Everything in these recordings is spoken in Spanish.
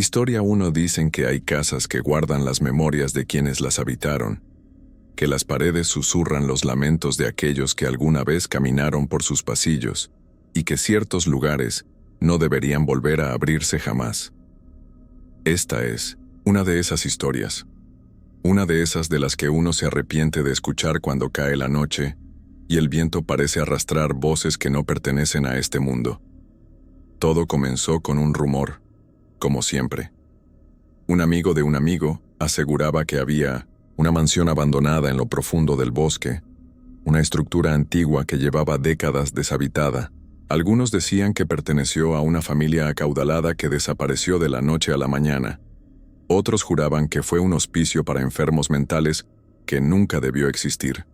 Historia 1 dicen que hay casas que guardan las memorias de quienes las habitaron, que las paredes susurran los lamentos de aquellos que alguna vez caminaron por sus pasillos, y que ciertos lugares no deberían volver a abrirse jamás. Esta es una de esas historias, una de esas de las que uno se arrepiente de escuchar cuando cae la noche y el viento parece arrastrar voces que no pertenecen a este mundo. Todo comenzó con un rumor, como siempre. Un amigo de un amigo aseguraba que había una mansión abandonada en lo profundo del bosque, una estructura antigua que llevaba décadas deshabitada. Algunos decían que perteneció a una familia acaudalada que desapareció de la noche a la mañana. Otros juraban que fue un hospicio para enfermos mentales que nunca debió existir.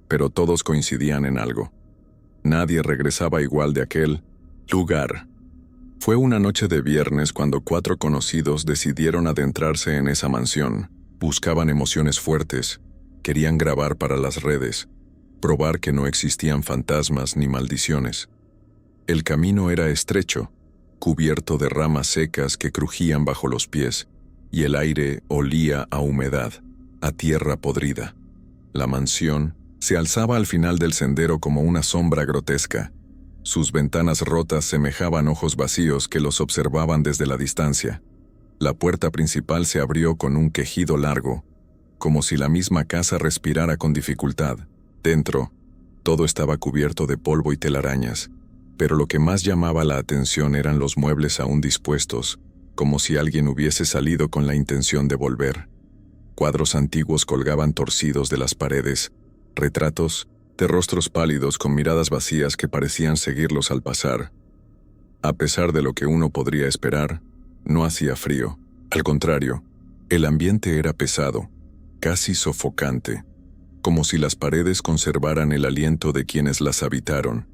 Pero todos coincidían en algo. Nadie regresaba igual de aquel lugar. Fue una noche de viernes cuando 4 conocidos decidieron adentrarse en esa mansión. Buscaban emociones fuertes, querían grabar para las redes, probar que no existían fantasmas ni maldiciones. El camino era estrecho, cubierto de ramas secas que crujían bajo los pies, y el aire olía a humedad, a tierra podrida. La mansión se alzaba al final del sendero como una sombra grotesca. Sus ventanas rotas semejaban ojos vacíos que los observaban desde la distancia. La puerta principal se abrió con un quejido largo, como si la misma casa respirara con dificultad. Dentro, todo estaba cubierto de polvo y telarañas, pero lo que más llamaba la atención eran los muebles aún dispuestos, como si alguien hubiese salido con la intención de volver. Cuadros antiguos colgaban torcidos de las paredes, retratos de rostros pálidos con miradas vacías que parecían seguirlos al pasar. A pesar de lo que uno podría esperar, no hacía frío. Al contrario, el ambiente era pesado, casi sofocante, como si las paredes conservaran el aliento de quienes las habitaron.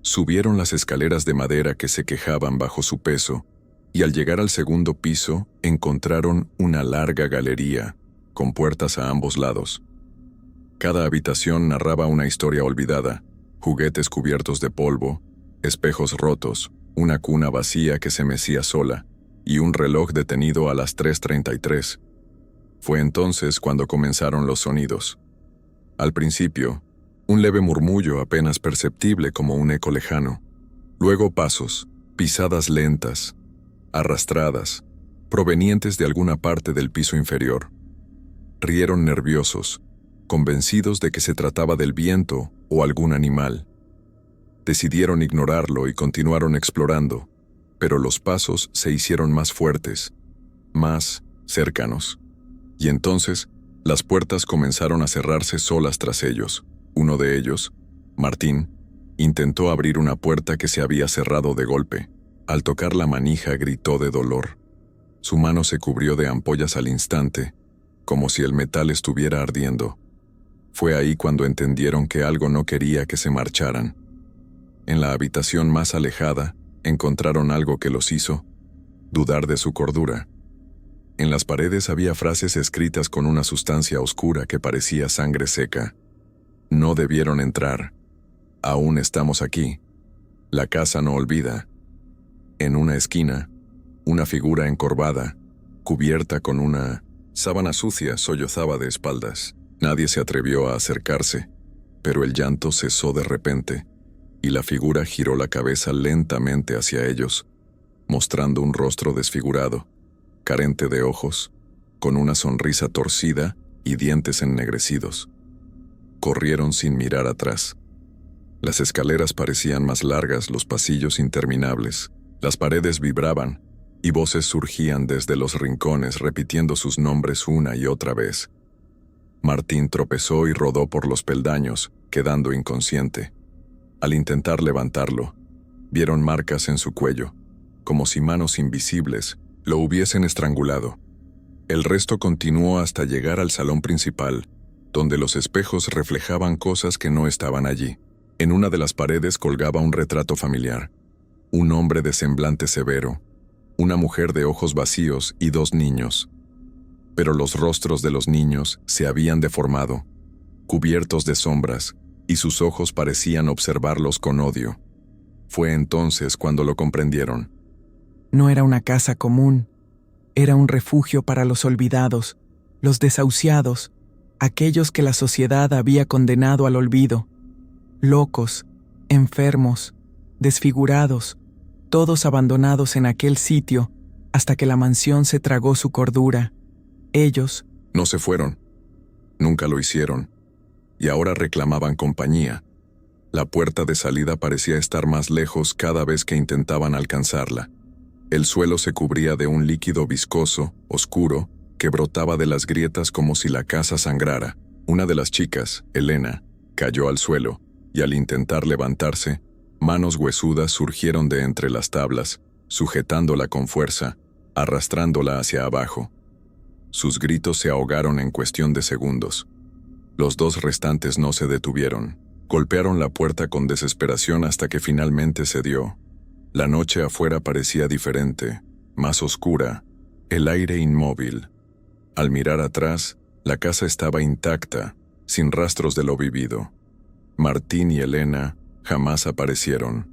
Subieron las escaleras de madera que se quejaban bajo su peso, y al llegar al segundo piso encontraron una larga galería, con puertas a ambos lados. Cada habitación narraba una historia olvidada, juguetes cubiertos de polvo, espejos rotos, una cuna vacía que se mecía sola, y un reloj detenido a las 3:33. Fue entonces cuando comenzaron los sonidos. Al principio, un leve murmullo apenas perceptible como un eco lejano. Luego pasos, pisadas lentas, arrastradas, provenientes de alguna parte del piso inferior. Rieron nerviosos, convencidos de que se trataba del viento o algún animal. Decidieron ignorarlo y continuaron explorando, pero los pasos se hicieron más fuertes, más cercanos. Y entonces, las puertas comenzaron a cerrarse solas tras ellos. Uno de ellos, Martín, intentó abrir una puerta que se había cerrado de golpe. Al tocar la manija gritó de dolor. Su mano se cubrió de ampollas al instante, como si el metal estuviera ardiendo. Fue ahí cuando entendieron que algo no quería que se marcharan. En la habitación más alejada, encontraron algo que los hizo dudar de su cordura. En las paredes había frases escritas con una sustancia oscura que parecía sangre seca. No debieron entrar. Aún estamos aquí. La casa no olvida. En una esquina, una figura encorvada, cubierta con una sábana sucia, sollozaba de espaldas. Nadie se atrevió a acercarse, pero el llanto cesó de repente, y la figura giró la cabeza lentamente hacia ellos, mostrando un rostro desfigurado, carente de ojos, con una sonrisa torcida y dientes ennegrecidos. Corrieron sin mirar atrás. Las escaleras parecían más largas, los pasillos interminables. Las paredes vibraban, y voces surgían desde los rincones repitiendo sus nombres una y otra vez. Martín tropezó y rodó por los peldaños, quedando inconsciente. Al intentar levantarlo, vieron marcas en su cuello, como si manos invisibles lo hubiesen estrangulado. El resto continuó hasta llegar al salón principal, donde los espejos reflejaban cosas que no estaban allí. En una de las paredes colgaba un retrato familiar. Un hombre de semblante severo, una mujer de ojos vacíos y 2 niños. Pero los rostros de los niños se habían deformado, cubiertos de sombras, y sus ojos parecían observarlos con odio. Fue entonces cuando lo comprendieron. No era una casa común, Era un refugio para los olvidados, los desahuciados, aquellos que la sociedad había condenado al olvido. Locos, enfermos, desfigurados, todos abandonados en aquel sitio hasta que la mansión se tragó su cordura. Ellos No se fueron. Nunca lo hicieron. Y ahora reclamaban compañía. La puerta de salida parecía estar más lejos cada vez que intentaban alcanzarla. El suelo se cubría de un líquido viscoso, oscuro, que brotaba de las grietas como si la casa sangrara. Una de las chicas, Elena, cayó al suelo, y al intentar levantarse, manos huesudas surgieron de entre las tablas, sujetándola con fuerza, arrastrándola hacia abajo. Sus gritos se ahogaron en cuestión de segundos. Los dos restantes no se detuvieron. Golpearon la puerta con desesperación hasta que finalmente cedió. La noche afuera parecía diferente, más oscura, el aire inmóvil. Al mirar atrás, la casa estaba intacta, sin rastros de lo vivido. Martín y Elena jamás aparecieron.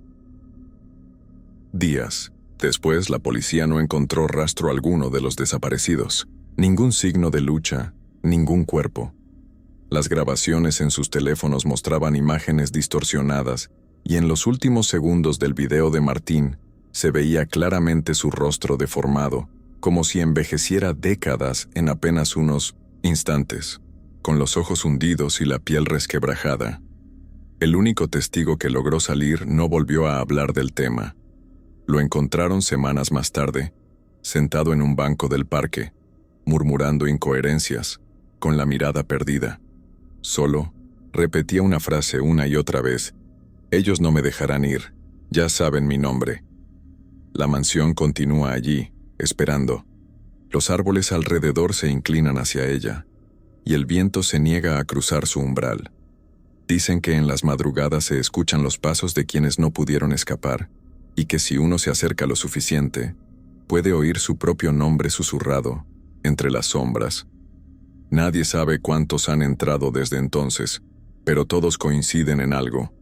Días después, la policía no encontró rastro alguno de los desaparecidos. Ningún signo de lucha, ningún cuerpo. Las grabaciones en sus teléfonos mostraban imágenes distorsionadas, y en los últimos segundos del video de Martín se veía claramente su rostro deformado, como si envejeciera décadas en apenas unos instantes, con los ojos hundidos y la piel resquebrajada. El único testigo que logró salir no volvió a hablar del tema. Lo encontraron semanas más tarde, sentado en un banco del parque, murmurando incoherencias, con la mirada perdida. Solo repetía una frase una y otra vez: «Ellos no me dejarán ir, ya saben mi nombre». La mansión continúa allí, esperando. Los árboles alrededor se inclinan hacia ella, y el viento se niega a cruzar su umbral. Dicen que en las madrugadas se escuchan los pasos de quienes no pudieron escapar, y que si uno se acerca lo suficiente, puede oír su propio nombre susurrado entre las sombras. Nadie sabe cuántos han entrado desde entonces, pero todos coinciden en algo.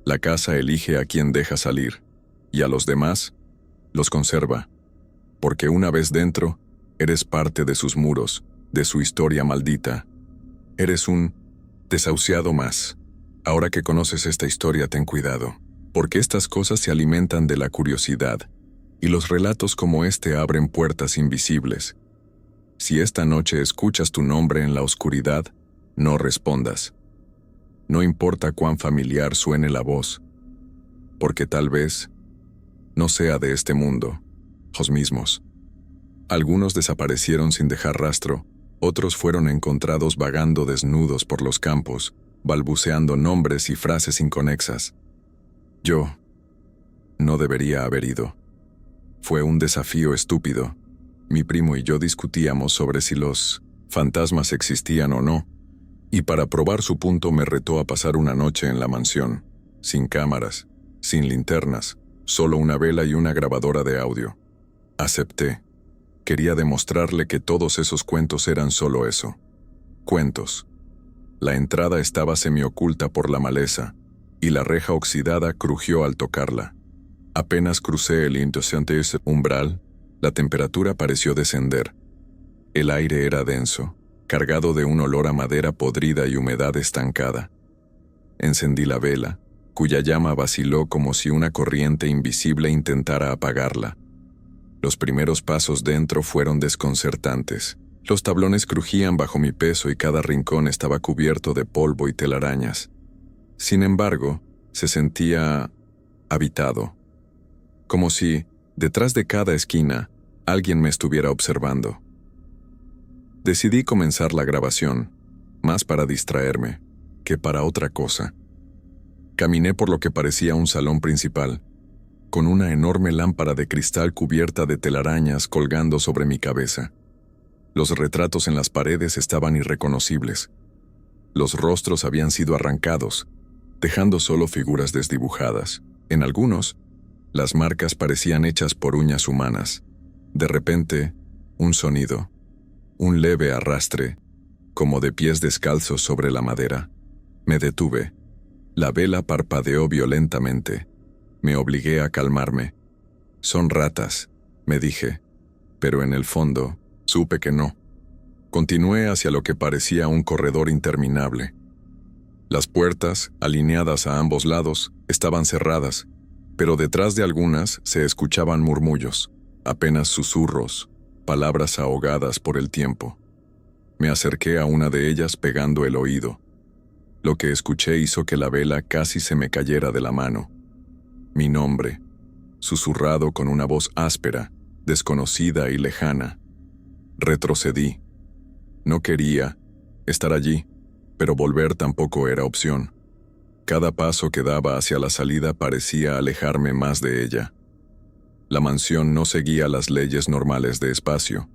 La casa elige a quien deja salir, y a los demás los conserva, porque una vez dentro, eres parte de sus muros, de su historia maldita. Eres un desahuciado más. Ahora que conoces esta historia, ten cuidado, porque estas cosas se alimentan de la curiosidad, y los relatos como este abren puertas invisibles. Si esta noche escuchas tu nombre en la oscuridad, no respondas. No importa cuán familiar suene la voz, porque tal vez no sea de este mundo, los mismos. Algunos desaparecieron sin dejar rastro, otros fueron encontrados vagando desnudos por los campos, balbuceando nombres y frases inconexas. Yo no debería haber ido. Fue un desafío estúpido. Mi primo y yo discutíamos sobre si los fantasmas existían o no, y para probar su punto me retó a pasar una noche en la mansión, sin cámaras, sin linternas, solo una vela y una grabadora de audio. Acepté. Quería demostrarle que todos esos cuentos eran solo eso. Cuentos. La entrada estaba semioculta por la maleza, y la reja oxidada crujió al tocarla. Apenas crucé el indecente umbral, la temperatura pareció descender. El aire era denso, cargado de un olor a madera podrida y humedad estancada. Encendí la vela, cuya llama vaciló como si una corriente invisible intentara apagarla. Los primeros pasos dentro fueron desconcertantes. Los tablones crujían bajo mi peso y cada rincón estaba cubierto de polvo y telarañas. Sin embargo, se sentía habitado, como si, detrás de cada esquina, alguien me estuviera observando. Decidí comenzar la grabación, más para distraerme que para otra cosa. Caminé por lo que parecía un salón principal, con una enorme lámpara de cristal cubierta de telarañas colgando sobre mi cabeza. Los retratos en las paredes estaban irreconocibles. Los rostros habían sido arrancados, dejando solo figuras desdibujadas. En algunos, las marcas parecían hechas por uñas humanas. De repente, un sonido, un leve arrastre, como de pies descalzos sobre la madera. Me detuve. La vela parpadeó violentamente. Me obligué a calmarme. «Son ratas», me dije. pero en el fondo, supe que no. Continué hacia lo que parecía un corredor interminable. Las puertas, alineadas a ambos lados, estaban cerradas, pero detrás de algunas se escuchaban murmullos, apenas susurros, palabras ahogadas por el tiempo. Me acerqué a una de ellas pegando el oído. Lo que escuché hizo que la vela casi se me cayera de la mano. Mi nombre, susurrado con una voz áspera, desconocida y lejana. Retrocedí. No quería estar allí, pero volver tampoco era opción. Cada paso que daba hacia la salida parecía alejarme más de ella. La mansión no seguía las leyes normales de espacio.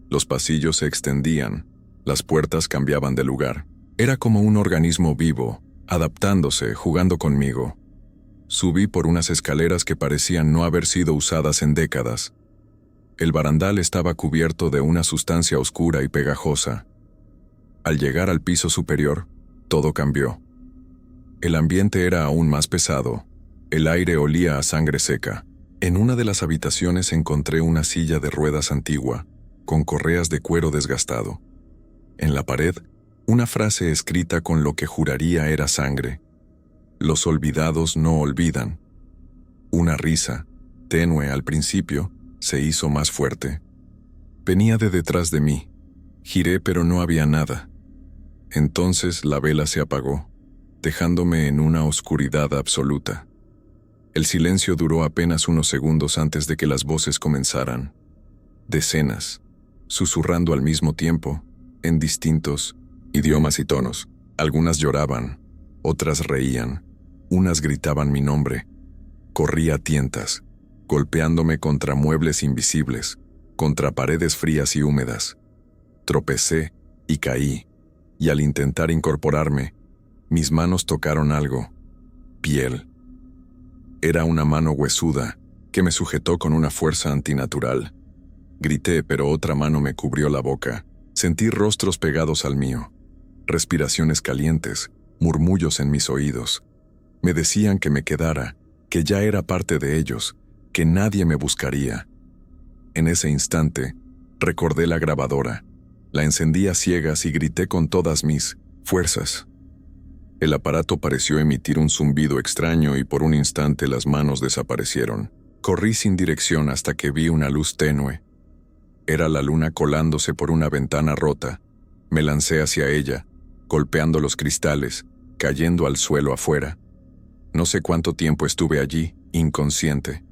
Los pasillos se extendían, las puertas cambiaban de lugar. Era como un organismo vivo, adaptándose, jugando conmigo. Subí por unas escaleras que parecían no haber sido usadas en décadas. El barandal estaba cubierto de una sustancia oscura y pegajosa. Al llegar al piso superior, todo cambió. El ambiente era aún más pesado. El aire olía a sangre seca. En una de las habitaciones encontré una silla de ruedas antigua, con correas de cuero desgastado. En la pared, una frase escrita con lo que juraría era sangre. Los olvidados no olvidan. Una risa, tenue al principio, se hizo más fuerte. Venía de detrás de mí. Giré, pero no había nada. Entonces la vela se apagó, dejándome en una oscuridad absoluta. El silencio duró apenas unos segundos antes de que las voces comenzaran. Decenas, susurrando al mismo tiempo, en distintos idiomas y tonos. Algunas lloraban, otras reían, unas gritaban mi nombre. Corrí a tientas, golpeándome contra muebles invisibles, contra paredes frías y húmedas. Tropecé y caí, y al intentar incorporarme, mis manos tocaron algo. Piel. Era una mano huesuda que me sujetó con una fuerza antinatural. Grité, pero otra mano me cubrió la boca. Sentí rostros pegados al mío, respiraciones calientes, murmullos en mis oídos. Me decían que me quedara, que ya era parte de ellos, que nadie me buscaría. En ese instante, recordé la grabadora. La encendí a ciegas y grité con todas mis fuerzas. El aparato pareció emitir un zumbido extraño y por un instante las manos desaparecieron. Corrí sin dirección hasta que vi una luz tenue. Era la luna colándose por una ventana rota. Me lancé hacia ella, golpeando los cristales, cayendo al suelo afuera. No sé cuánto tiempo estuve allí, inconsciente.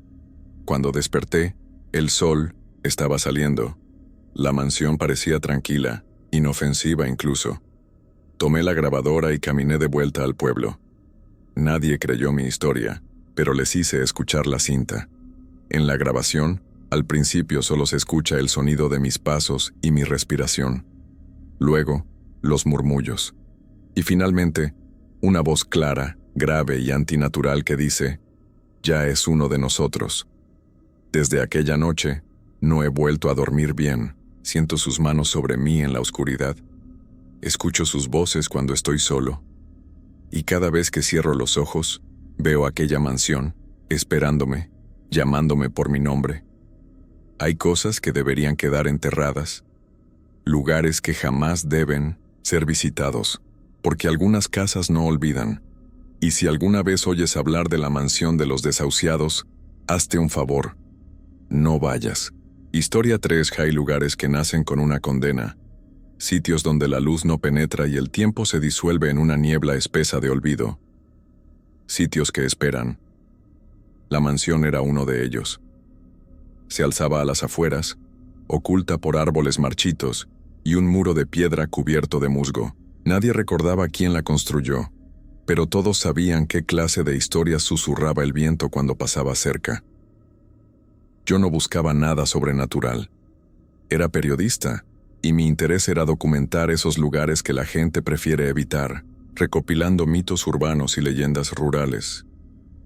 Cuando desperté, el sol estaba saliendo. La mansión parecía tranquila, inofensiva incluso. Tomé la grabadora y caminé de vuelta al pueblo. Nadie creyó mi historia, pero les hice escuchar la cinta. En la grabación, al principio solo se escucha el sonido de mis pasos y mi respiración. Luego, los murmullos. Y finalmente, una voz clara, grave y antinatural que dice: «Ya es uno de nosotros». Desde aquella noche, no he vuelto a dormir bien. Siento sus manos sobre mí en la oscuridad. Escucho sus voces cuando estoy solo. Y cada vez que cierro los ojos, veo aquella mansión, esperándome, llamándome por mi nombre. Hay cosas que deberían quedar enterradas, lugares que jamás deben ser visitados, porque algunas casas no olvidan. Y si alguna vez oyes hablar de la mansión de los desahuciados, hazte un favor. No vayas. Historia 3. Hay lugares que nacen con una condena. Sitios donde la luz no penetra y el tiempo se disuelve en una niebla espesa de olvido. Sitios que esperan. La mansión era uno de ellos. Se alzaba a las afueras, oculta por árboles marchitos y un muro de piedra cubierto de musgo. Nadie recordaba quién la construyó, pero todos sabían qué clase de historias susurraba el viento cuando pasaba cerca. Yo no buscaba nada sobrenatural. Era periodista, y mi interés era documentar esos lugares que la gente prefiere evitar, recopilando mitos urbanos y leyendas rurales.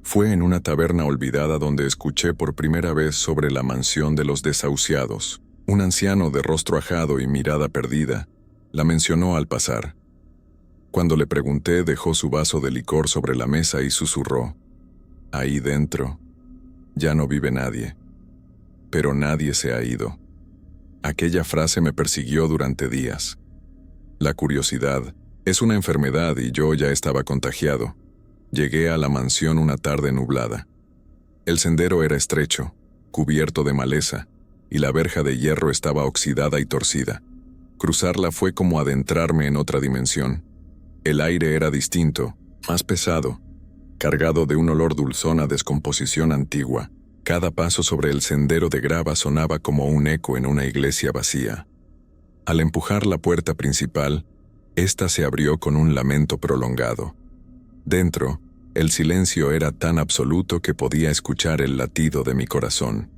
Fue en una taberna olvidada donde escuché por primera vez sobre la mansión de los desahuciados. Un anciano de rostro ajado y mirada perdida la mencionó al pasar. Cuando le pregunté, dejó su vaso de licor sobre la mesa y susurró: «Ahí dentro ya no vive nadie». Pero nadie se ha ido. Aquella frase me persiguió durante días. La curiosidad es una enfermedad y yo ya estaba contagiado. Llegué a la mansión una tarde nublada. El sendero era estrecho, cubierto de maleza, y la verja de hierro estaba oxidada y torcida. Cruzarla fue como adentrarme en otra dimensión. El aire era distinto, más pesado, cargado de un olor dulzón a descomposición antigua. Cada paso sobre el sendero de grava sonaba como un eco en una iglesia vacía. Al empujar la puerta principal, ésta se abrió con un lamento prolongado. Dentro, el silencio era tan absoluto que podía escuchar el latido de mi corazón.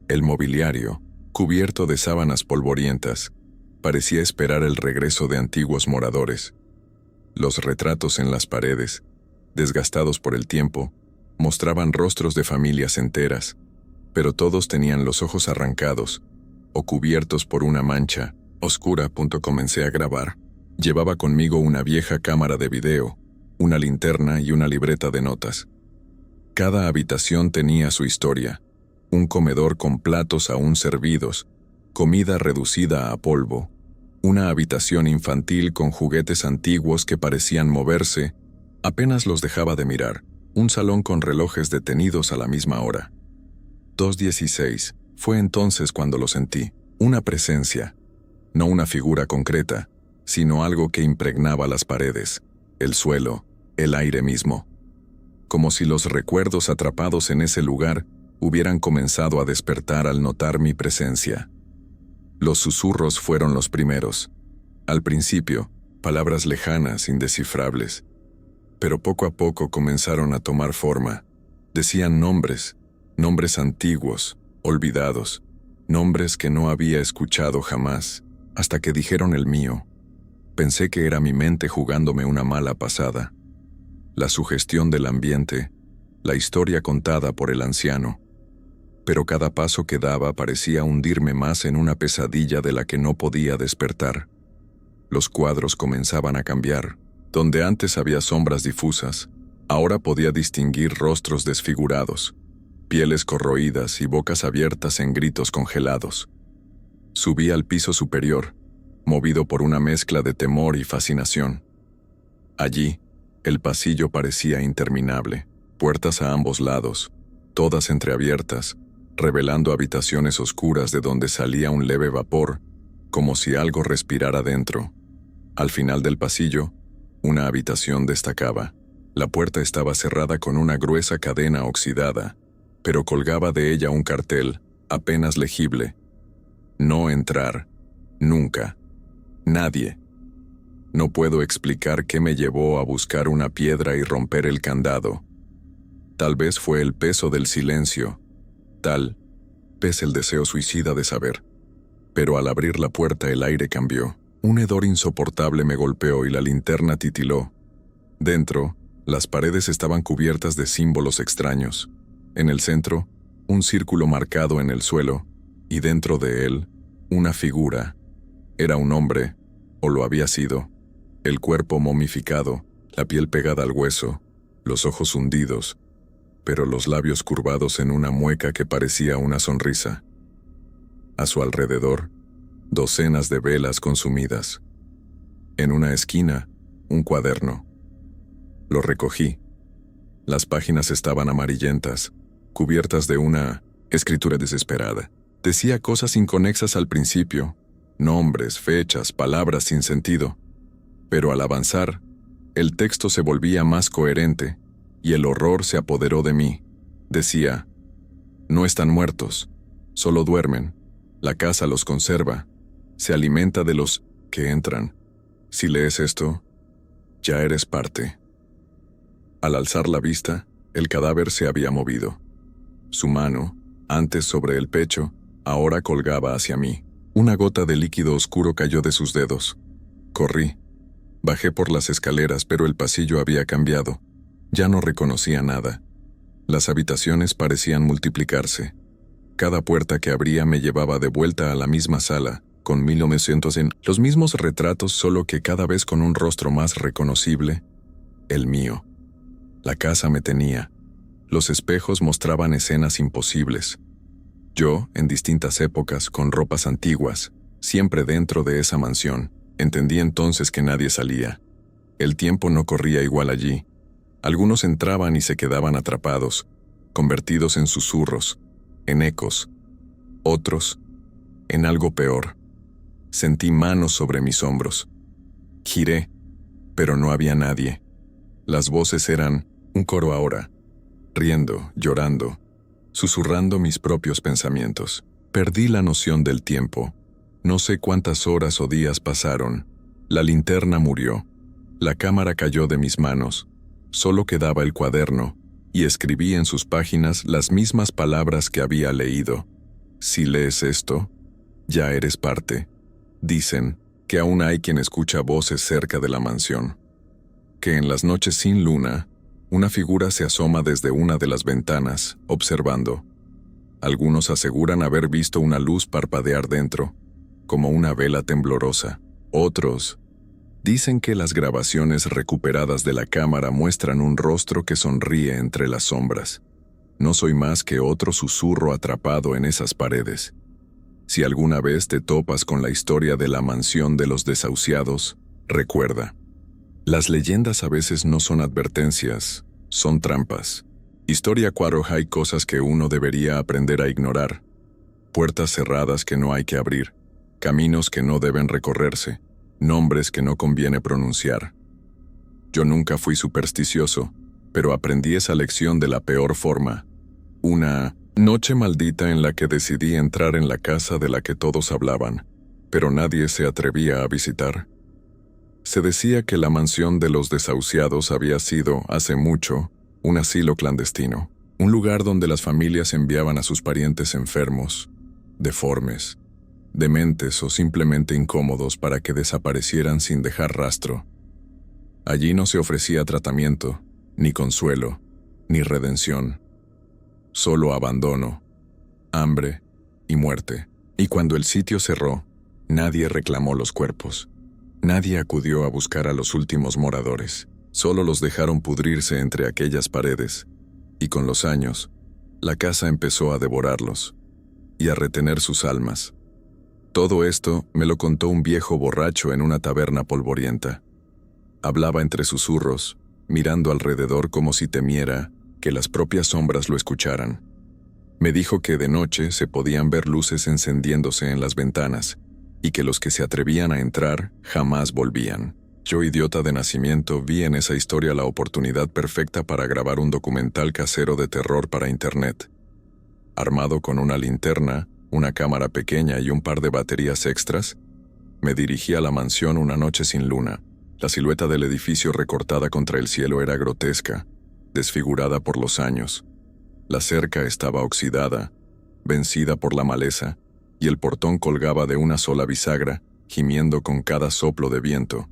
El mobiliario, cubierto de sábanas polvorientas, parecía esperar el regreso de antiguos moradores. Los retratos en las paredes, desgastados por el tiempo, mostraban rostros de familias enteras, pero todos tenían los ojos arrancados o cubiertos por una mancha oscura. Comencé a grabar. Llevaba conmigo una vieja cámara de video, una linterna y una libreta de notas. Cada habitación tenía su historia: un comedor con platos aún servidos, comida reducida a polvo, una habitación infantil con juguetes antiguos que parecían moverse, apenas los dejaba de mirar, un salón con relojes detenidos a la misma hora. 2:16, fue entonces cuando lo sentí, una presencia, no una figura concreta, sino algo que impregnaba las paredes, el suelo, el aire mismo. Como si los recuerdos atrapados en ese lugar hubieran comenzado a despertar al notar mi presencia. Los susurros fueron los primeros. Al principio, palabras lejanas, indescifrables. Pero poco a poco comenzaron a tomar forma. Decían nombres antiguos, olvidados, nombres que no había escuchado jamás, hasta que dijeron el mío. Pensé que era mi mente jugándome una mala pasada. La sugestión del ambiente, la historia contada por el anciano. Pero cada paso que daba parecía hundirme más en una pesadilla de la que no podía despertar. Los cuadros comenzaban a cambiar. Donde antes había sombras difusas, ahora podía distinguir rostros desfigurados, pieles corroídas y bocas abiertas en gritos congelados. Subí al piso superior, movido por una mezcla de temor y fascinación. Allí, el pasillo parecía interminable, puertas a ambos lados, todas entreabiertas, revelando habitaciones oscuras de donde salía un leve vapor, como si algo respirara dentro. Al final del pasillo, una habitación destacaba. La puerta estaba cerrada con una gruesa cadena oxidada, pero colgaba de ella un cartel, apenas legible. No entrar. Nunca. Nadie. No puedo explicar qué me llevó a buscar una piedra y romper el candado. Tal vez fue el peso del silencio. Tal vez el deseo suicida de saber. Pero al abrir la puerta el aire cambió. Un hedor insoportable me golpeó y la linterna titiló. Dentro, las paredes estaban cubiertas de símbolos extraños. En el centro, un círculo marcado en el suelo, y dentro de él, una figura. Era un hombre, o lo había sido. El cuerpo momificado, la piel pegada al hueso, los ojos hundidos, pero los labios curvados en una mueca que parecía una sonrisa. A su alrededor, docenas de velas consumidas. En una esquina, un cuaderno. Lo recogí. Las páginas estaban amarillentas, cubiertas de una escritura desesperada. Decía cosas inconexas al principio, nombres, fechas, palabras sin sentido. Pero al avanzar, el texto se volvía más coherente, y el horror se apoderó de mí. Decía: no están muertos, solo duermen. La casa los conserva. Se alimenta de los que entran. Si lees esto, ya eres parte. Al alzar la vista, el cadáver se había movido. Su mano, antes sobre el pecho, ahora colgaba hacia mí. Una gota de líquido oscuro cayó de sus dedos. Corrí. Bajé por las escaleras, pero el pasillo había cambiado. Ya no reconocía nada. Las habitaciones parecían multiplicarse. Cada puerta que abría me llevaba de vuelta a la misma sala, con 1900 en los mismos retratos, solo que cada vez con un rostro más reconocible, el mío. La casa me tenía. Los espejos mostraban escenas imposibles. Yo, en distintas épocas, con ropas antiguas, siempre dentro de esa mansión, entendí entonces que nadie salía. El tiempo no corría igual allí. Algunos entraban y se quedaban atrapados, convertidos en susurros, en ecos. Otros, en algo peor. Sentí manos sobre mis hombros. Giré, pero no había nadie. Las voces eran un coro ahora, riendo, llorando, susurrando mis propios pensamientos. Perdí la noción del tiempo. No sé cuántas horas o días pasaron. La linterna murió. La cámara cayó de mis manos. Solo quedaba el cuaderno, y escribí en sus páginas las mismas palabras que había leído. Si lees esto, ya eres parte. Dicen que aún hay quien escucha voces cerca de la mansión. Que en las noches sin luna, una figura se asoma desde una de las ventanas, observando. Algunos aseguran haber visto una luz parpadear dentro, como una vela temblorosa. Otros dicen que las grabaciones recuperadas de la cámara muestran un rostro que sonríe entre las sombras. No soy más que otro susurro atrapado en esas paredes. Si alguna vez te topas con la historia de la mansión de los desahuciados, recuerda. Las leyendas a veces no son advertencias, son trampas. Historia cuaro hay cosas que uno debería aprender a ignorar. Puertas cerradas que no hay que abrir. Caminos que no deben recorrerse. Nombres que no conviene pronunciar. Yo nunca fui supersticioso, pero aprendí esa lección de la peor forma. Una noche maldita en la que decidí entrar en la casa de la que todos hablaban, pero nadie se atrevía a visitar. Se decía que la mansión de los desahuciados había sido, hace mucho, un asilo clandestino, un lugar donde las familias enviaban a sus parientes enfermos, deformes, dementes o simplemente incómodos para que desaparecieran sin dejar rastro. Allí no se ofrecía tratamiento, ni consuelo, ni redención. Solo abandono, hambre y muerte. Y cuando el sitio cerró, nadie reclamó los cuerpos. Nadie acudió a buscar a los últimos moradores. Solo los dejaron pudrirse entre aquellas paredes. Y con los años, la casa empezó a devorarlos y a retener sus almas. Todo esto me lo contó un viejo borracho en una taberna polvorienta. Hablaba entre susurros, mirando alrededor como si temiera que las propias sombras lo escucharan. Me dijo que de noche se podían ver luces encendiéndose en las ventanas y que los que se atrevían a entrar jamás volvían. Yo, idiota de nacimiento, vi en esa historia la oportunidad perfecta para grabar un documental casero de terror para internet. Armado con una linterna, una cámara pequeña y un par de baterías extras, me dirigí a la mansión una noche sin luna. La silueta del edificio recortada contra el cielo era grotesca, desfigurada por los años. La cerca estaba oxidada, vencida por la maleza, y el portón colgaba de una sola bisagra, gimiendo con cada soplo de viento.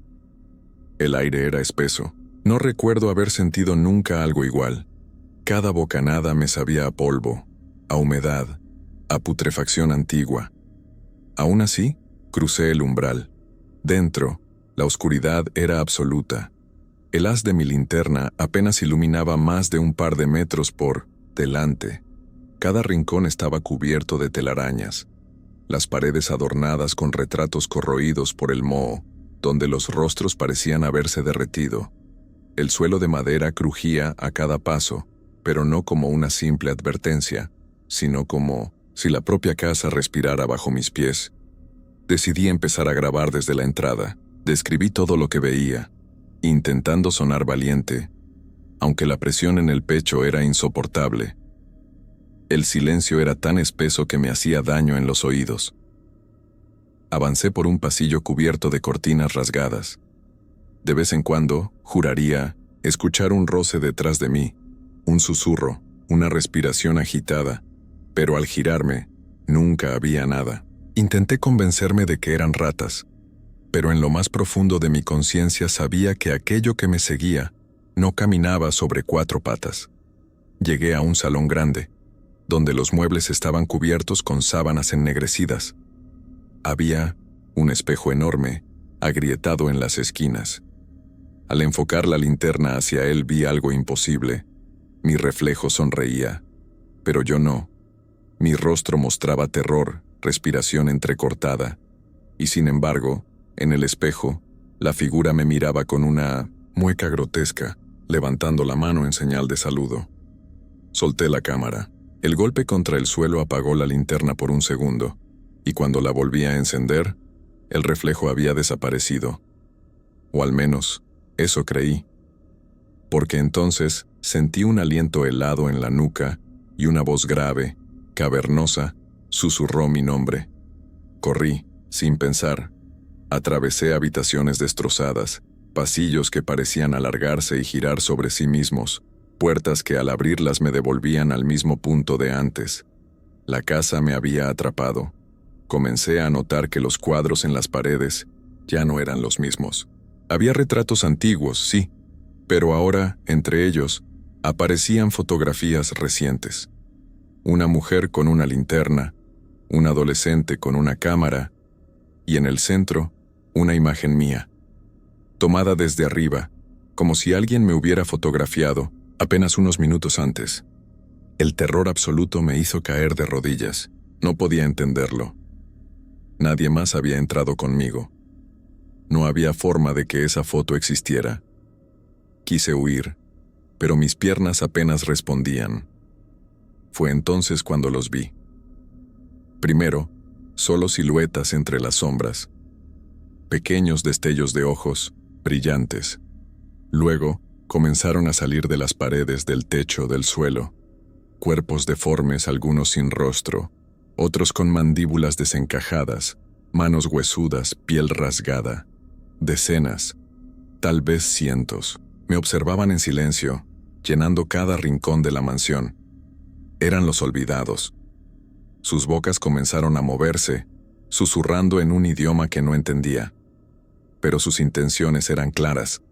El aire era espeso. No recuerdo haber sentido nunca algo igual. Cada bocanada me sabía a polvo, a humedad, a putrefacción antigua. Aún así, crucé el umbral. Dentro, la oscuridad era absoluta. El haz de mi linterna apenas iluminaba más de un par de metros por delante. Cada rincón estaba cubierto de telarañas, las paredes adornadas con retratos corroídos por el moho, donde los rostros parecían haberse derretido. El suelo de madera crujía a cada paso, pero no como una simple advertencia, sino como si la propia casa respirara bajo mis pies. Decidí empezar a grabar desde la entrada. Describí todo lo que veía, intentando sonar valiente, aunque la presión en el pecho era insoportable. El silencio era tan espeso que me hacía daño en los oídos. Avancé por un pasillo cubierto de cortinas rasgadas. De vez en cuando, juraría, escuchar un roce detrás de mí, un susurro, una respiración agitada, pero al girarme, nunca había nada. Intenté convencerme de que eran ratas, pero en lo más profundo de mi conciencia sabía que aquello que me seguía no caminaba sobre 4 patas. Llegué a un salón grande, donde los muebles estaban cubiertos con sábanas ennegrecidas. Había un espejo enorme, agrietado en las esquinas. Al enfocar la linterna hacia él vi algo imposible. Mi reflejo sonreía, pero yo no. Mi rostro mostraba terror, respiración entrecortada, y sin embargo, en el espejo, la figura me miraba con una mueca grotesca, levantando la mano en señal de saludo. Solté la cámara. El golpe contra el suelo apagó la linterna por un segundo, y cuando la volví a encender, el reflejo había desaparecido. O al menos, eso creí. Porque entonces sentí un aliento helado en la nuca y una voz grave, cavernosa, susurró mi nombre. Corrí, sin pensar. Atravesé habitaciones destrozadas, pasillos que parecían alargarse y girar sobre sí mismos, puertas que al abrirlas me devolvían al mismo punto de antes. La casa me había atrapado. Comencé a notar que los cuadros en las paredes ya no eran los mismos. Había retratos antiguos, sí, pero ahora, entre ellos, aparecían fotografías recientes. Una mujer con una linterna, un adolescente con una cámara, y en el centro, una imagen mía, tomada desde arriba, como si alguien me hubiera fotografiado apenas unos minutos antes. El terror absoluto me hizo caer de rodillas. No podía entenderlo. Nadie más había entrado conmigo. No había forma de que esa foto existiera. Quise huir, pero mis piernas apenas respondían. Fue entonces cuando los vi. Primero, solo siluetas entre las sombras. Pequeños destellos de ojos, brillantes. Luego, comenzaron a salir de las paredes, del techo, del suelo. Cuerpos deformes, algunos sin rostro, otros con mandíbulas desencajadas, manos huesudas, piel rasgada. Decenas, tal vez cientos, me observaban en silencio, llenando cada rincón de la mansión. Eran los olvidados. Sus bocas comenzaron a moverse, susurrando en un idioma que no entendía. Pero sus intenciones eran claras.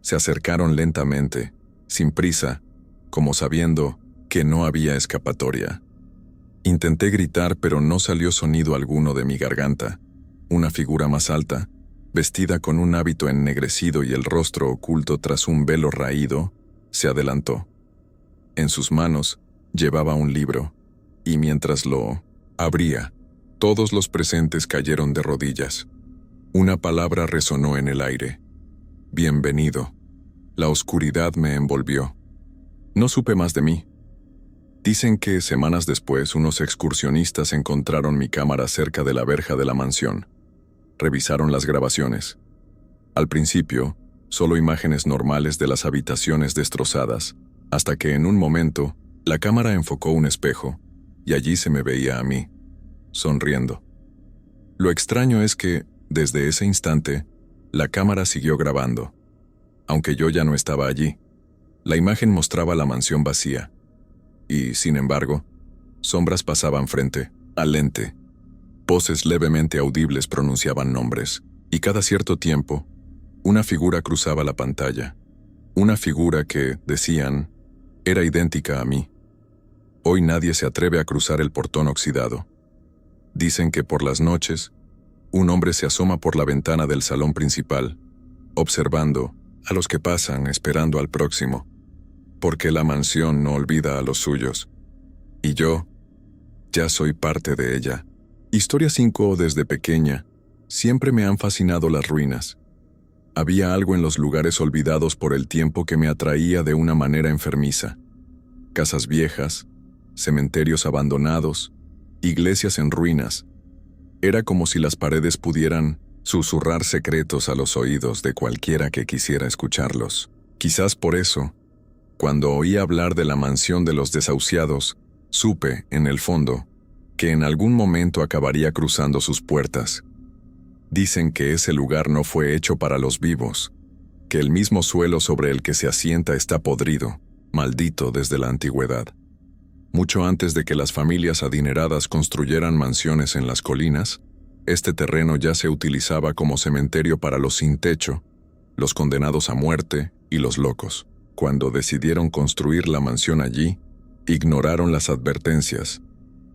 Se acercaron lentamente, sin prisa, como sabiendo que no había escapatoria. Intenté gritar, pero no salió sonido alguno de mi garganta. Una figura más alta, vestida con un hábito ennegrecido y el rostro oculto tras un velo raído, se adelantó. En sus manos llevaba un libro, y mientras lo abría, todos los presentes cayeron de rodillas. Una palabra resonó en el aire. Bienvenido. La oscuridad me envolvió. No supe más de mí. Dicen que semanas después unos excursionistas encontraron mi cámara cerca de la verja de la mansión. Revisaron las grabaciones. Al principio, solo imágenes normales de las habitaciones destrozadas, hasta que en un momento, la cámara enfocó un espejo, y allí se me veía a mí, sonriendo. Lo extraño es que, desde ese instante, la cámara siguió grabando. Aunque yo ya no estaba allí, la imagen mostraba la mansión vacía. Y, sin embargo, sombras pasaban frente al lente. Voces levemente audibles pronunciaban nombres, y cada cierto tiempo, una figura cruzaba la pantalla. Una figura que, decían, era idéntica a mí. Hoy nadie se atreve a cruzar el portón oxidado. Dicen que por las noches, un hombre se asoma por la ventana del salón principal, observando a los que pasan, esperando al próximo, porque la mansión no olvida a los suyos. Y yo, ya soy parte de ella. Historia 5. Desde pequeña, siempre me han fascinado las ruinas. Había algo en los lugares olvidados por el tiempo que me atraía de una manera enfermiza. Casas viejas, cementerios abandonados, iglesias en ruinas. Era como si las paredes pudieran susurrar secretos a los oídos de cualquiera que quisiera escucharlos. Quizás por eso, cuando oí hablar de la mansión de los desahuciados, supe, en el fondo, que en algún momento acabaría cruzando sus puertas. Dicen que ese lugar no fue hecho para los vivos, que el mismo suelo sobre el que se asienta está podrido, maldito desde la antigüedad. Mucho antes de que las familias adineradas construyeran mansiones en las colinas, este terreno ya se utilizaba como cementerio para los sin techo, los condenados a muerte y los locos. Cuando decidieron construir la mansión allí, ignoraron las advertencias.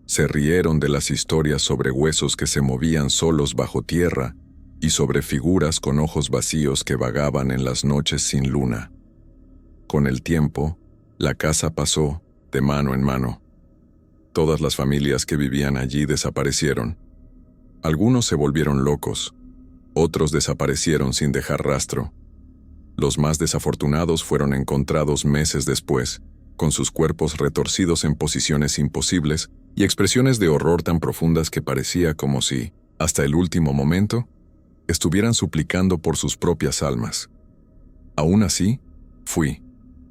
Se rieron de las historias sobre huesos que se movían solos bajo tierra y sobre figuras con ojos vacíos que vagaban en las noches sin luna. Con el tiempo, la casa pasó de mano en mano. Todas las familias que vivían allí desaparecieron. Algunos se volvieron locos, otros desaparecieron sin dejar rastro. Los más desafortunados fueron encontrados meses después, con sus cuerpos retorcidos en posiciones imposibles y expresiones de horror tan profundas que parecía como si, hasta el último momento, estuvieran suplicando por sus propias almas. Aún así, fui.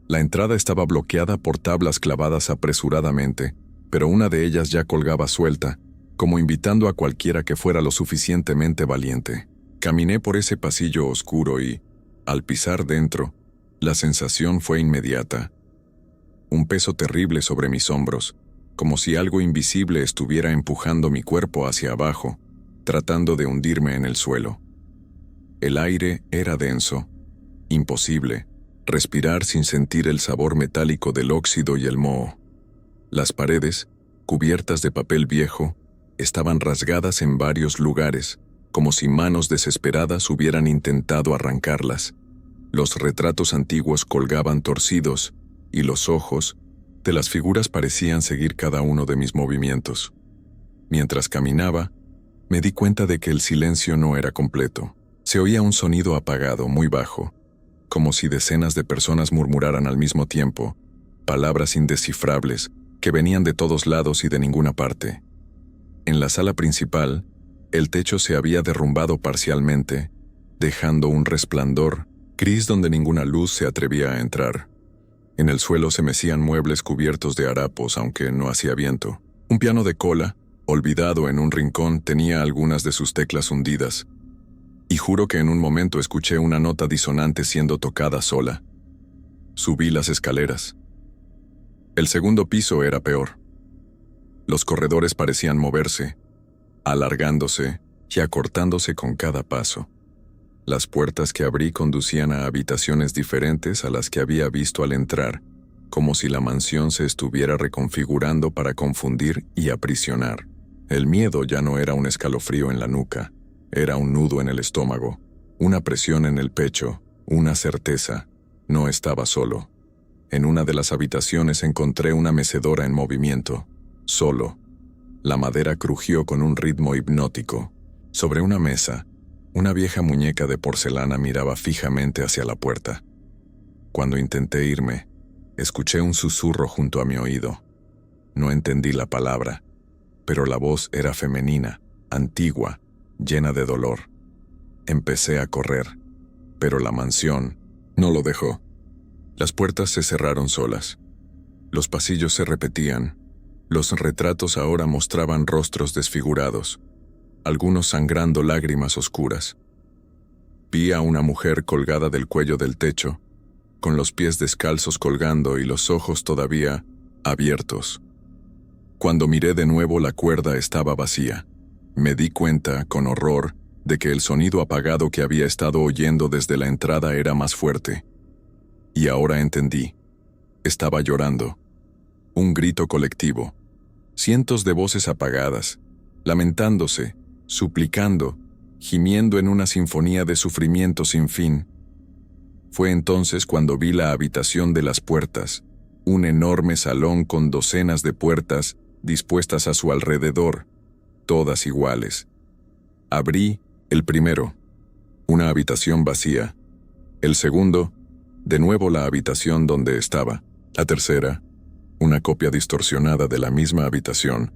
La entrada estaba bloqueada por tablas clavadas apresuradamente, pero una de ellas ya colgaba suelta, como invitando a cualquiera que fuera lo suficientemente valiente. Caminé por ese pasillo oscuro y, al pisar dentro, la sensación fue inmediata. Un peso terrible sobre mis hombros, como si algo invisible estuviera empujando mi cuerpo hacia abajo, tratando de hundirme en el suelo. El aire era denso, imposible respirar sin sentir el sabor metálico del óxido y el moho. Las paredes, cubiertas de papel viejo, estaban rasgadas en varios lugares, como si manos desesperadas hubieran intentado arrancarlas. Los retratos antiguos colgaban torcidos, y los ojos de las figuras parecían seguir cada uno de mis movimientos. Mientras caminaba, me di cuenta de que el silencio no era completo. Se oía un sonido apagado, muy bajo, como si decenas de personas murmuraran al mismo tiempo, palabras indescifrables que venían de todos lados y de ninguna parte. En la sala principal, el techo se había derrumbado parcialmente, dejando un resplandor gris donde ninguna luz se atrevía a entrar. En el suelo se mecían muebles cubiertos de harapos, aunque no hacía viento. Un piano de cola, olvidado en un rincón, tenía algunas de sus teclas hundidas, y juro que en un momento escuché una nota disonante siendo tocada sola. Subí las escaleras. El segundo piso era peor. Los corredores parecían moverse, alargándose y acortándose con cada paso. Las puertas que abrí conducían a habitaciones diferentes a las que había visto al entrar, como si la mansión se estuviera reconfigurando para confundir y aprisionar. El miedo ya no era un escalofrío en la nuca, era un nudo en el estómago, una presión en el pecho, una certeza. No estaba solo. En una de las habitaciones encontré una mecedora en movimiento. Solo. La madera crujió con un ritmo hipnótico. Sobre una mesa, una vieja muñeca de porcelana miraba fijamente hacia la puerta. Cuando intenté irme, escuché un susurro junto a mi oído. No entendí la palabra, pero la voz era femenina, antigua, llena de dolor. Empecé a correr, pero la mansión no lo dejó. Las puertas se cerraron solas. Los pasillos se repetían. Los retratos ahora mostraban rostros desfigurados, algunos sangrando lágrimas oscuras. Vi a una mujer colgada del cuello del techo, con los pies descalzos colgando y los ojos todavía abiertos. Cuando miré de nuevo, la cuerda estaba vacía. Me di cuenta, con horror, de que el sonido apagado que había estado oyendo desde la entrada era más fuerte. Y ahora entendí. Estaba llorando. Un grito colectivo. Cientos de voces apagadas, lamentándose, suplicando, gimiendo en una sinfonía de sufrimiento sin fin. Fue entonces cuando vi la habitación de las puertas, un enorme salón con docenas de puertas dispuestas a su alrededor, todas iguales. Abrí el primero, una habitación vacía. El segundo, de nuevo la habitación donde estaba. La tercera, una copia distorsionada de la misma habitación,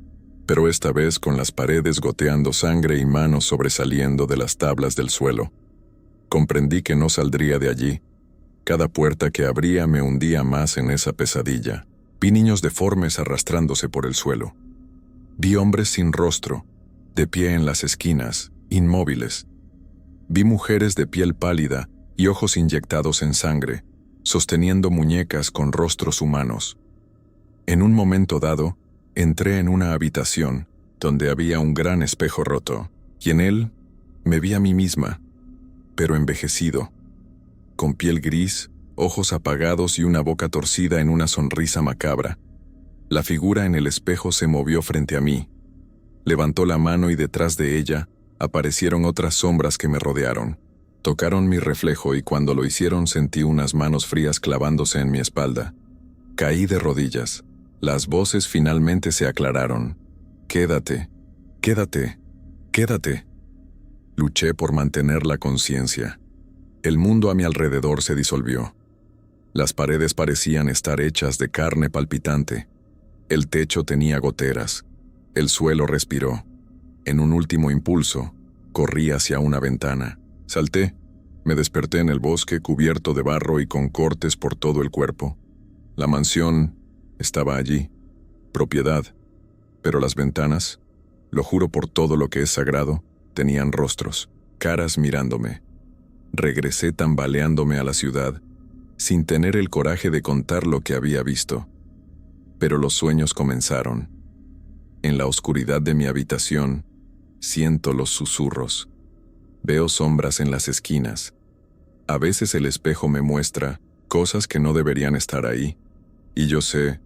pero esta vez con las paredes goteando sangre y manos sobresaliendo de las tablas del suelo. Comprendí que no saldría de allí. Cada puerta que abría me hundía más en esa pesadilla. Vi niños deformes arrastrándose por el suelo. Vi hombres sin rostro, de pie en las esquinas, inmóviles. Vi mujeres de piel pálida y ojos inyectados en sangre, sosteniendo muñecas con rostros humanos. En un momento dado, entré en una habitación donde había un gran espejo roto, y en él me vi a mí misma, pero envejecido, con piel gris, ojos apagados y una boca torcida en una sonrisa macabra. La figura en el espejo se movió frente a mí. Levantó la mano y detrás de ella aparecieron otras sombras que me rodearon. Tocaron mi reflejo y cuando lo hicieron sentí unas manos frías clavándose en mi espalda. Caí de rodillas. Las voces finalmente se aclararon. Quédate, quédate, quédate. Luché por mantener la conciencia. El mundo a mi alrededor se disolvió. Las paredes parecían estar hechas de carne palpitante. El techo tenía goteras. El suelo respiró. En un último impulso, corrí hacia una ventana. Salté. Me desperté en el bosque cubierto de barro y con cortes por todo el cuerpo. La mansión estaba allí, propiedad, pero las ventanas, lo juro por todo lo que es sagrado, tenían rostros, caras mirándome. Regresé tambaleándome a la ciudad, sin tener el coraje de contar lo que había visto. Pero los sueños comenzaron. En la oscuridad de mi habitación, siento los susurros. Veo sombras en las esquinas. A veces el espejo me muestra cosas que no deberían estar ahí. Y yo sé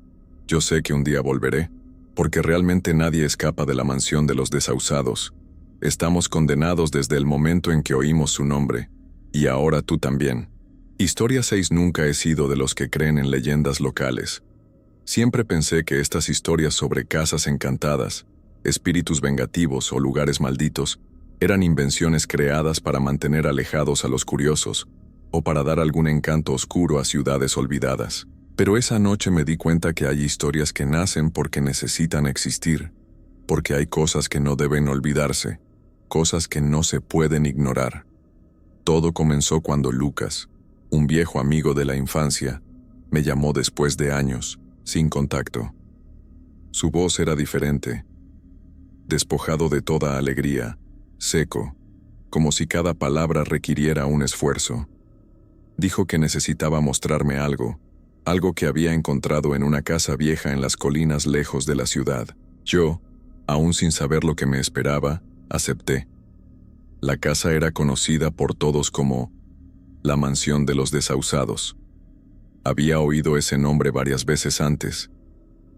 que un día volveré, porque realmente nadie escapa de la mansión de los desausados. Estamos condenados desde el momento en que oímos su nombre, y ahora tú también. Historia 6 nunca he sido de los que creen en leyendas locales. Siempre pensé que estas historias sobre casas encantadas, espíritus vengativos o lugares malditos eran invenciones creadas para mantener alejados a los curiosos o para dar algún encanto oscuro a ciudades olvidadas. Pero esa noche me di cuenta que hay historias que nacen porque necesitan existir, porque hay cosas que no deben olvidarse, cosas que no se pueden ignorar. Todo comenzó cuando Lucas, un viejo amigo de la infancia, me llamó después de años, sin contacto. Su voz era diferente, despojado de toda alegría, seco, como si cada palabra requiriera un esfuerzo. Dijo que necesitaba mostrarme algo que había encontrado en una casa vieja en las colinas lejos de la ciudad. Yo, aún sin saber lo que me esperaba, acepté. La casa era conocida por todos como la mansión de los desausados. Había oído ese nombre varias veces antes,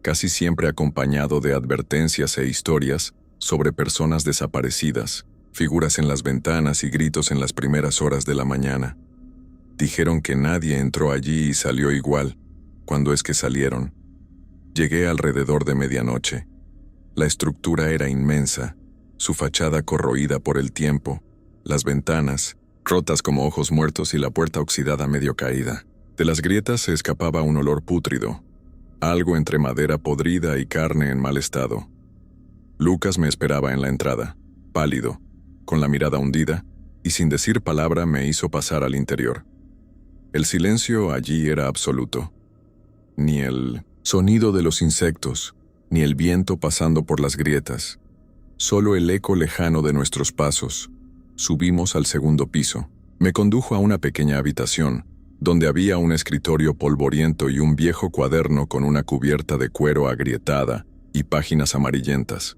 casi siempre acompañado de advertencias e historias sobre personas desaparecidas, figuras en las ventanas y gritos en las primeras horas de la mañana. Dijeron que nadie entró allí y salió igual, cuando es que salieron. Llegué alrededor de medianoche. La estructura era inmensa, su fachada corroída por el tiempo, las ventanas, rotas como ojos muertos y la puerta oxidada medio caída. De las grietas se escapaba un olor pútrido, algo entre madera podrida y carne en mal estado. Lucas me esperaba en la entrada, pálido, con la mirada hundida, y sin decir palabra me hizo pasar al interior. El silencio allí era absoluto. Ni el sonido de los insectos, ni el viento pasando por las grietas. Solo el eco lejano de nuestros pasos. Subimos al segundo piso. Me condujo a una pequeña habitación, donde había un escritorio polvoriento y un viejo cuaderno con una cubierta de cuero agrietada y páginas amarillentas.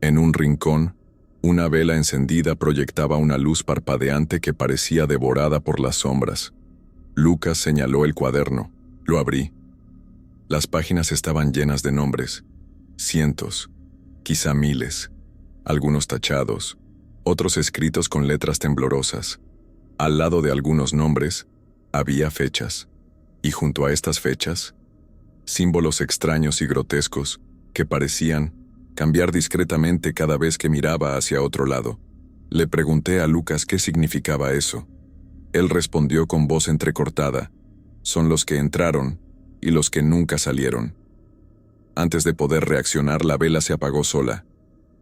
En un rincón, una vela encendida proyectaba una luz parpadeante que parecía devorada por las sombras. Lucas señaló el cuaderno. Lo abrí. Las páginas estaban llenas de nombres. Cientos, quizá miles. Algunos tachados, otros escritos con letras temblorosas. Al lado de algunos nombres, había fechas. Y junto a estas fechas, símbolos extraños y grotescos que parecían cambiar discretamente cada vez que miraba hacia otro lado. Le pregunté a Lucas qué significaba eso. Él respondió con voz entrecortada: son los que entraron y los que nunca salieron. Antes de poder reaccionar, la vela se apagó sola.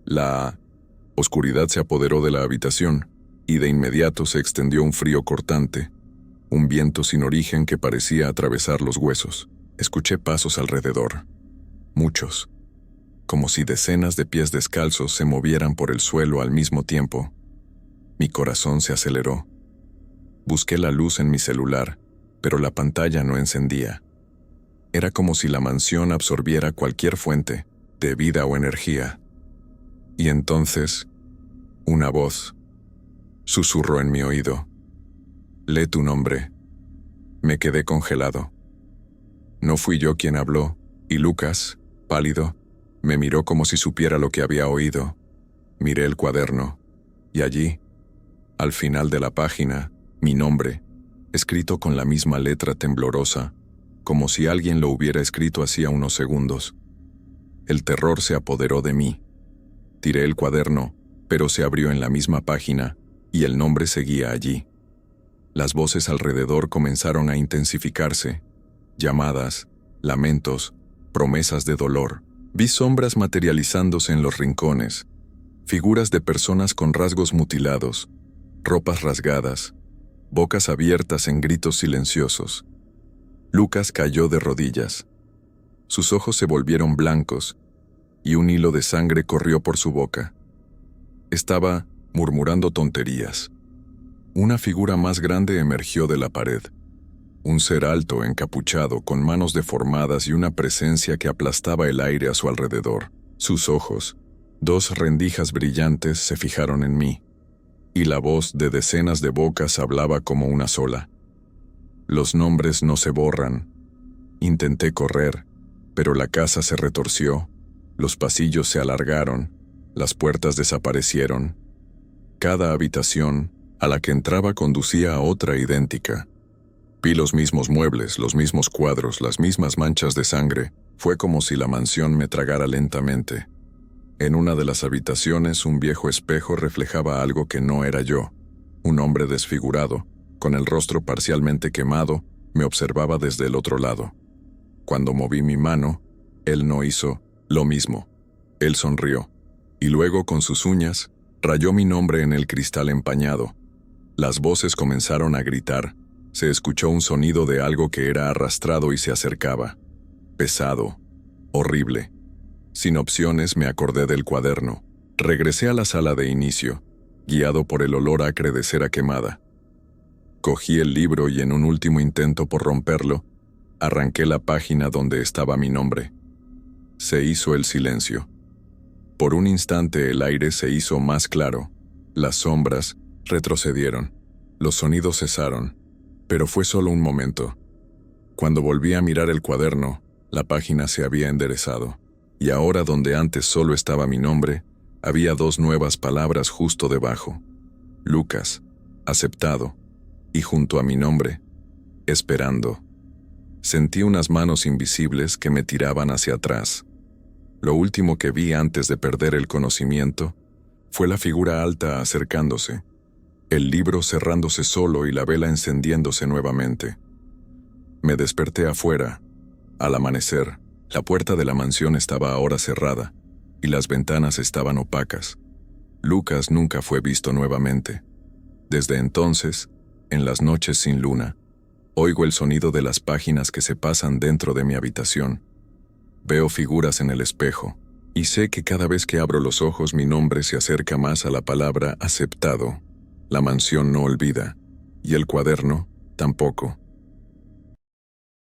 La oscuridad se apoderó de la habitación, y de inmediato se extendió un frío cortante, un viento sin origen que parecía atravesar los huesos. Escuché pasos alrededor, muchos, como si decenas de pies descalzos se movieran por el suelo al mismo tiempo. Mi corazón se aceleró. Busqué la luz en mi celular, pero la pantalla no encendía. Era como si la mansión absorbiera cualquier fuente de vida o energía. Y entonces, una voz susurró en mi oído: lee tu nombre. Me quedé congelado. No fui yo quien habló, y Lucas, pálido, me miró como si supiera lo que había oído. Miré el cuaderno, y allí, al final de la página, mi nombre, escrito con la misma letra temblorosa, como si alguien lo hubiera escrito hacía unos segundos. El terror se apoderó de mí. Tiré el cuaderno, pero se abrió en la misma página, y el nombre seguía allí. Las voces alrededor comenzaron a intensificarse. Llamadas, lamentos, promesas de dolor. Vi sombras materializándose en los rincones, figuras de personas con rasgos mutilados, ropas rasgadas, bocas abiertas en gritos silenciosos. Lucas cayó de rodillas. Sus ojos se volvieron blancos, y un hilo de sangre corrió por su boca. Estaba murmurando tonterías. Una figura más grande emergió de la pared. Un ser alto, encapuchado, con manos deformadas y una presencia que aplastaba el aire a su alrededor. Sus ojos, dos rendijas brillantes, se fijaron en mí, y la voz de decenas de bocas hablaba como una sola. Los nombres no se borran. Intenté correr, pero la casa se retorció, los pasillos se alargaron, las puertas desaparecieron. Cada habitación a la que entraba conducía a otra idéntica. Vi los mismos muebles, los mismos cuadros, las mismas manchas de sangre. Fue como si la mansión me tragara lentamente. En una de las habitaciones, un viejo espejo reflejaba algo que no era yo. Un hombre desfigurado, con el rostro parcialmente quemado, me observaba desde el otro lado. Cuando moví mi mano, él no hizo lo mismo. Él sonrió, y luego con sus uñas, rayó mi nombre en el cristal empañado. Las voces comenzaron a gritar. Se escuchó un sonido de algo que era arrastrado y se acercaba. Pesado, horrible. Sin opciones me acordé del cuaderno. Regresé a la sala de inicio, guiado por el olor acre de cera quemada. Cogí el libro y en un último intento por romperlo, arranqué la página donde estaba mi nombre. Se hizo el silencio. Por un instante el aire se hizo más claro. Las sombras retrocedieron. Los sonidos cesaron. Pero fue solo un momento. Cuando volví a mirar el cuaderno, la página se había enderezado, y ahora donde antes solo estaba mi nombre, había dos nuevas palabras justo debajo. Lucas, aceptado, y junto a mi nombre, esperando. Sentí unas manos invisibles que me tiraban hacia atrás. Lo último que vi antes de perder el conocimiento fue la figura alta acercándose, el libro cerrándose solo y la vela encendiéndose nuevamente. Me desperté afuera. Al amanecer, la puerta de la mansión estaba ahora cerrada, y las ventanas estaban opacas. Lucas nunca fue visto nuevamente. Desde entonces, en las noches sin luna, oigo el sonido de las páginas que se pasan dentro de mi habitación. Veo figuras en el espejo, y sé que cada vez que abro los ojos mi nombre se acerca más a la palabra aceptado. La mansión no olvida, y el cuaderno tampoco.